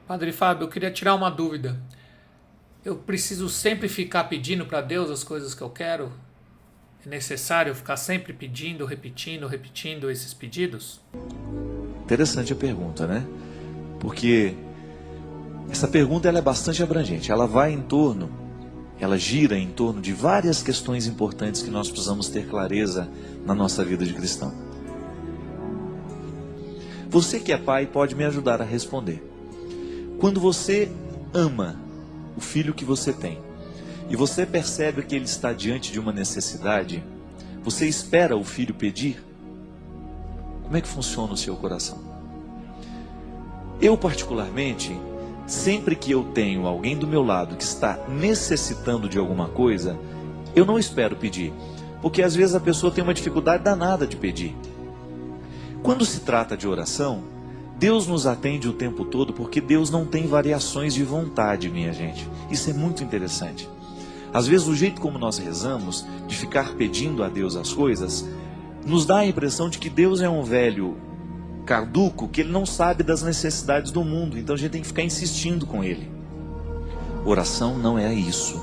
Padre Fábio, eu queria tirar uma dúvida. Eu preciso sempre ficar pedindo para Deus as coisas que eu quero? É necessário ficar sempre pedindo, repetindo, repetindo esses pedidos? Interessante a pergunta, né? Porque essa pergunta ela é bastante abrangente. Ela gira em torno de várias questões importantes que nós precisamos ter clareza na nossa vida de cristão. Você que é pai pode me ajudar a responder. Quando você ama o filho que você tem e você percebe que ele está diante de uma necessidade, você espera o filho pedir? Como é que funciona o seu coração? Eu particularmente, sempre que eu tenho alguém do meu lado que está necessitando de alguma coisa, eu não espero pedir, porque às vezes a pessoa tem uma dificuldade danada de pedir. Quando se trata de oração, Deus nos atende o tempo todo, porque Deus não tem variações de vontade, minha gente. Isso é muito interessante. Às vezes o jeito como nós rezamos, de ficar pedindo a Deus as coisas, nos dá a impressão de que Deus é um velho caduco, que ele não sabe das necessidades do mundo, então a gente tem que ficar insistindo com ele. Oração não é isso.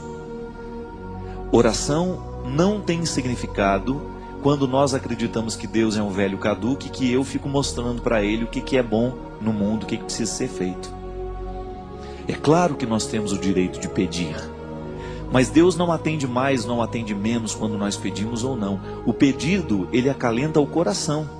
Oração não tem significado quando nós acreditamos que Deus é um velho caduco e que eu fico mostrando para ele o que é bom no mundo, o que precisa ser feito. É claro que nós temos o direito de pedir, mas Deus não atende mais, não atende menos quando nós pedimos ou não. O pedido, ele acalenta o coração.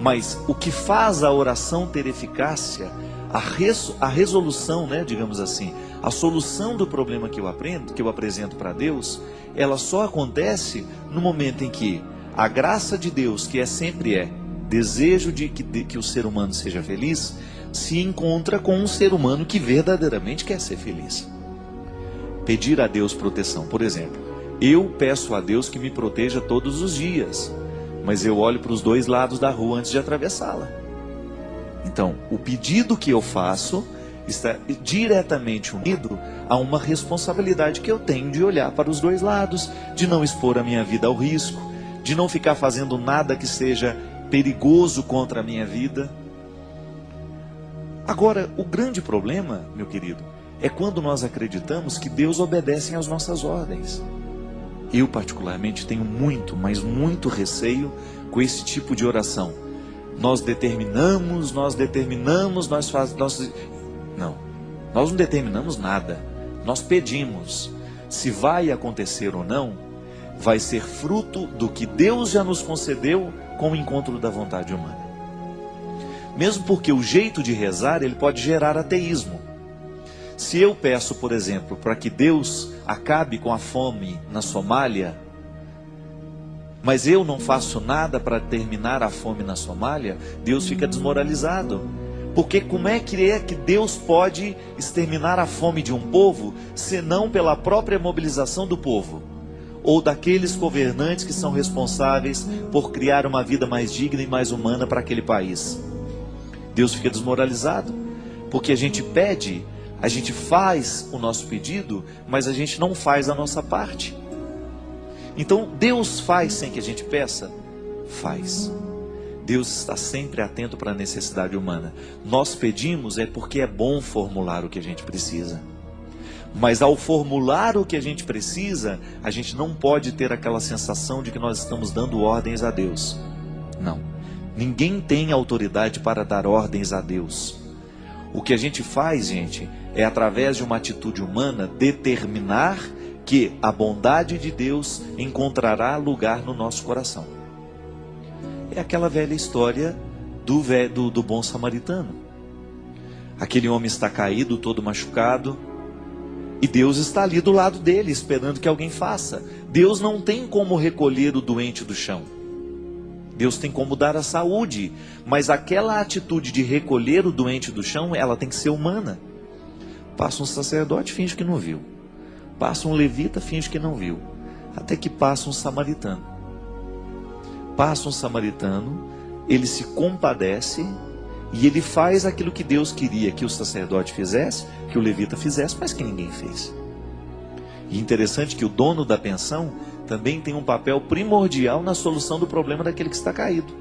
Mas o que faz a oração ter eficácia, a resolução, né, digamos assim, a solução do problema que eu apresento para Deus, ela só acontece no momento em que a graça de Deus, que sempre é desejo de que o ser humano seja feliz, se encontra com um ser humano que verdadeiramente quer ser feliz. Pedir a Deus proteção, por exemplo, eu peço a Deus que me proteja todos os dias, mas eu olho para os dois lados da rua antes de atravessá-la. Então, o pedido que eu faço está diretamente unido a uma responsabilidade que eu tenho de olhar para os dois lados, de não expor a minha vida ao risco, de não ficar fazendo nada que seja perigoso contra a minha vida. Agora, o grande problema, meu querido, é quando nós acreditamos que Deus obedece às nossas ordens. Eu particularmente tenho muito, mas muito receio com esse tipo de oração. Nós determinamos, Não, nós não determinamos nada. Nós pedimos. Se vai acontecer ou não, vai ser fruto do que Deus já nos concedeu com o encontro da vontade humana. Mesmo porque o jeito de rezar, ele pode gerar ateísmo. Se eu peço, por exemplo, para que Deus acabe com a fome na Somália, mas eu não faço nada para terminar a fome na Somália, Deus fica desmoralizado. Porque como é que Deus pode exterminar a fome de um povo, senão pela própria mobilização do povo? Ou daqueles governantes que são responsáveis por criar uma vida mais digna e mais humana para aquele país? Deus fica desmoralizado, porque a gente pede, a gente faz o nosso pedido, mas a gente não faz a nossa parte. Então, Deus faz sem que a gente peça? Faz. Deus está sempre atento para a necessidade humana. Nós pedimos porque é bom formular o que a gente precisa. Mas ao formular o que a gente precisa, a gente não pode ter aquela sensação de que nós estamos dando ordens a Deus. Não. Ninguém tem autoridade para dar ordens a Deus. O que a gente faz, gente, é através de uma atitude humana determinar que a bondade de Deus encontrará lugar no nosso coração. É aquela velha história do bom samaritano. Aquele homem está caído, todo machucado, e Deus está ali do lado dele, esperando que alguém faça. Deus não tem como recolher o doente do chão. Deus tem como dar a saúde, mas aquela atitude de recolher o doente do chão, ela tem que ser humana. Passa um sacerdote, finge que não viu. Passa um levita, finge que não viu. Até que passa um samaritano. Passa um samaritano, ele se compadece e ele faz aquilo que Deus queria que o sacerdote fizesse, que o levita fizesse, mas que ninguém fez. E interessante que o dono da pensão também tem um papel primordial na solução do problema daquele que está caído.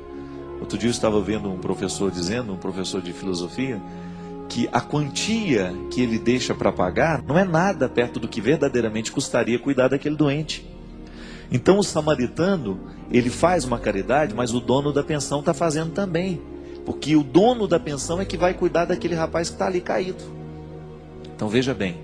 Outro dia eu estava vendo um professor de filosofia, que a quantia que ele deixa para pagar não é nada perto do que verdadeiramente custaria cuidar daquele doente. Então o samaritano, ele faz uma caridade, mas o dono da pensão está fazendo também. Porque o dono da pensão é que vai cuidar daquele rapaz que está ali caído. Então veja bem,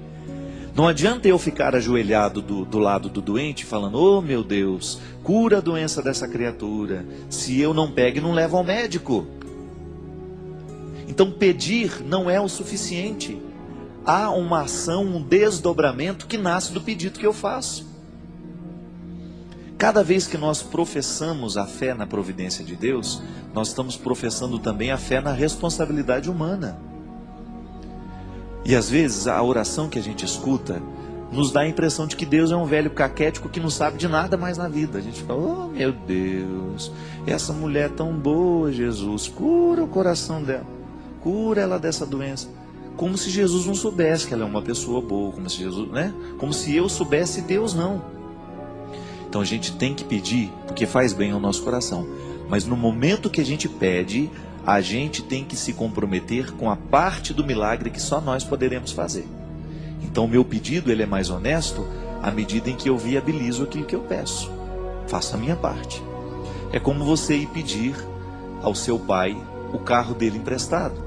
não adianta eu ficar ajoelhado do lado do doente falando: oh meu Deus, cura a doença dessa criatura, se eu não pego e não levo ao médico. Então pedir não é o suficiente. Há uma ação, um desdobramento que nasce do pedido que eu faço. Cada vez que nós professamos a fé na providência de Deus, nós estamos professando também a fé na responsabilidade humana. E às vezes a oração que a gente escuta nos dá a impressão de que Deus é um velho caquético que não sabe de nada mais na vida. A gente fala: oh meu Deus, essa mulher tão boa, Jesus, cura o coração dela, cura ela dessa doença. Como se Jesus não soubesse que ela é uma pessoa boa, como se Jesus, né? Como se eu soubesse e Deus não. Então a gente tem que pedir, porque faz bem ao nosso coração. Mas no momento que a gente pede, a gente tem que se comprometer com a parte do milagre que só nós poderemos fazer. Então o meu pedido, ele é mais honesto à medida em que eu viabilizo aquilo que eu peço. Faço a minha parte. É como você ir pedir ao seu pai o carro dele emprestado.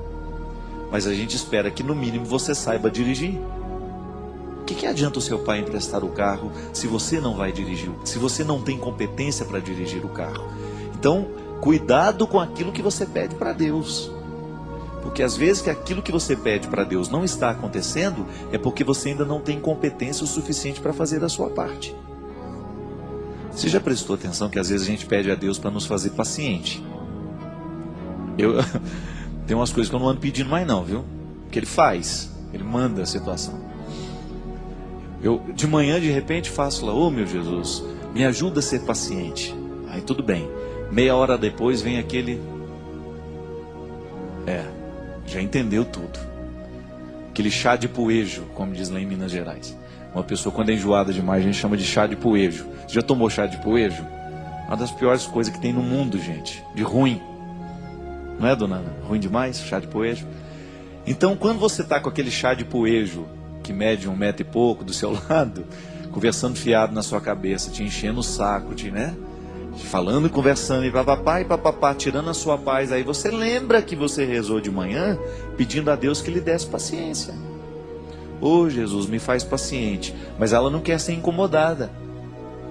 Mas a gente espera que no mínimo você saiba dirigir. O que adianta o seu pai emprestar o carro se você não vai dirigir? Se você não tem competência para dirigir o carro? Então, cuidado com aquilo que você pede para Deus. Porque às vezes que aquilo que você pede para Deus não está acontecendo, é porque você ainda não tem competência o suficiente para fazer a sua parte. Você já prestou atenção que às vezes a gente pede a Deus para nos fazer paciente? Tem umas coisas que eu não ando pedindo mais não, viu? Que Ele faz, Ele manda a situação. Eu de manhã de repente faço lá: oh meu Jesus, me ajuda a ser paciente. Aí tudo bem, meia hora depois vem aquele: já entendeu tudo. Aquele chá de poejo, como diz lá em Minas Gerais. Uma pessoa quando é enjoada demais, a gente chama de chá de poejo. Você já tomou chá de poejo? Uma das piores coisas que tem no mundo, gente, de ruim. Não é, dona Ana? Ruim demais, chá de poejo. Então quando você está com aquele chá de poejo que mede 1 metro e pouco do seu lado, conversando fiado na sua cabeça, te enchendo o saco, né? Falando e conversando, e papapá, tirando a sua paz, aí você lembra que você rezou de manhã, pedindo a Deus que lhe desse paciência. Ô Jesus, me faz paciente. Mas ela não quer ser incomodada.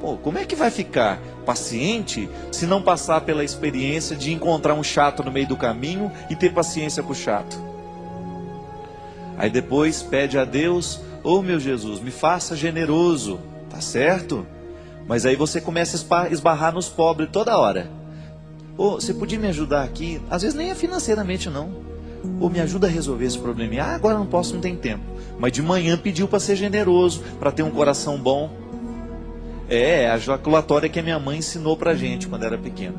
Pô, como é que vai ficar paciente se não passar pela experiência de encontrar um chato no meio do caminho e ter paciência com o chato? Aí depois pede a Deus: ô meu Jesus, me faça generoso. Tá certo? Mas aí você começa a esbarrar nos pobres toda hora. Ô, você podia me ajudar aqui? Às vezes nem é financeiramente não. Ou me ajuda a resolver esse probleminha. Ah, agora não posso, não tem tempo. Mas de manhã pediu para ser generoso, para ter um coração bom. É a jaculatória que a minha mãe ensinou para a gente quando era pequeno.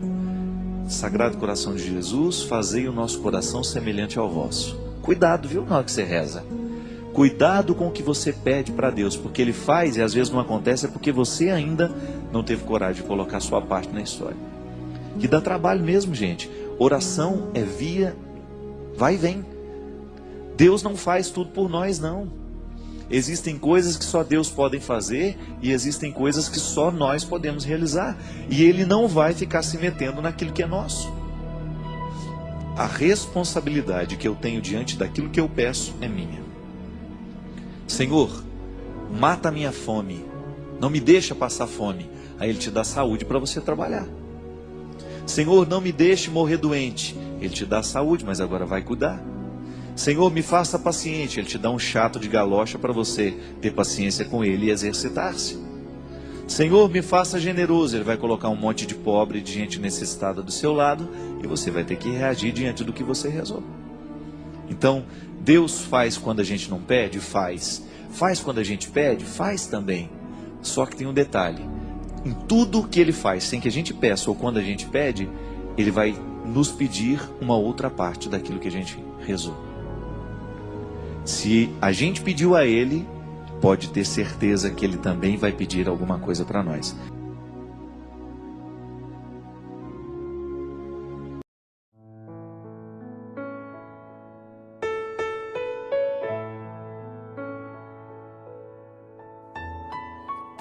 Sagrado coração de Jesus, fazei o nosso coração semelhante ao vosso. Cuidado, viu, na hora que você reza. Cuidado com o que você pede para Deus, porque Ele faz e às vezes não acontece, é porque você ainda não teve coragem de colocar a sua parte na história. Que dá trabalho mesmo, gente. Oração é via, vai e vem. Deus não faz tudo por nós, não. Existem coisas que só Deus pode fazer e existem coisas que só nós podemos realizar. E Ele não vai ficar se metendo naquilo que é nosso. A responsabilidade que eu tenho diante daquilo que eu peço é minha. Senhor, mata a minha fome, não me deixa passar fome. Aí Ele te dá saúde para você trabalhar. Senhor, não me deixe morrer doente. Ele te dá saúde, mas agora vai cuidar. Senhor, me faça paciente. Ele te dá um chato de galocha para você ter paciência com ele e exercitar-se. Senhor, me faça generoso. Ele vai colocar um monte de pobre, de gente necessitada do seu lado, e você vai ter que reagir diante do que você rezou. Então, Deus faz quando a gente não pede? Faz. Faz quando a gente pede? Faz também. Só que tem um detalhe. Em tudo que Ele faz, sem que a gente peça ou quando a gente pede, Ele vai nos pedir uma outra parte daquilo que a gente rezou. Se a gente pediu a Ele, pode ter certeza que Ele também vai pedir alguma coisa para nós.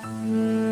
Amém.